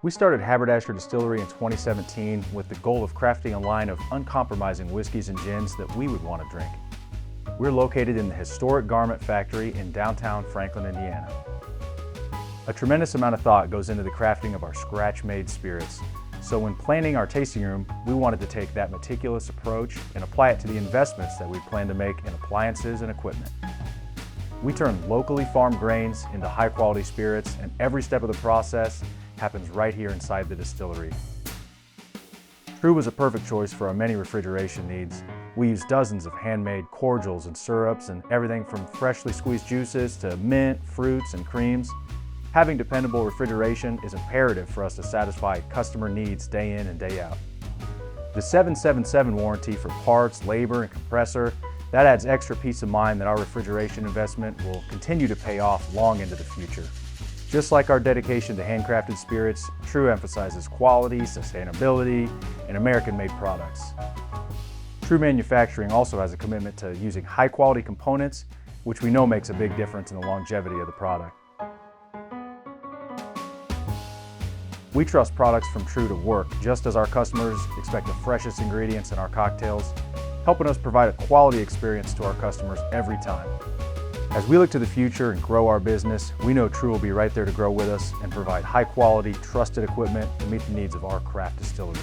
We started Haberdasher Distillery in 2017 with the goal of crafting a line of uncompromising whiskeys and gins that we would want to drink. We're located in the historic garment factory in downtown Franklin, Indiana. A tremendous amount of thought goes into the crafting of our scratch-made spirits. So when planning our tasting room, we wanted to take that meticulous approach and apply it to the investments that we plan to make in appliances and equipment. We turn locally farmed grains into high-quality spirits, and every step of the process happens right here inside the distillery. True was a perfect choice for our many refrigeration needs. We use dozens of handmade cordials and syrups and everything from freshly squeezed juices to mint, fruits, and creams. Having dependable refrigeration is imperative for us to satisfy customer needs day in and day out. The 777 warranty for parts, labor, and compressor, that adds extra peace of mind that our refrigeration investment will continue to pay off long into the future. Just like our dedication to handcrafted spirits, True emphasizes quality, sustainability, and American-made products. True Manufacturing also has a commitment to using high-quality components, which we know makes a big difference in the longevity of the product. We trust products from True to work, just as our customers expect the freshest ingredients in our cocktails, helping us provide a quality experience to our customers every time. As we look to the future and grow our business, we know True will be right there to grow with us and provide high-quality, trusted equipment to meet the needs of our craft distillery.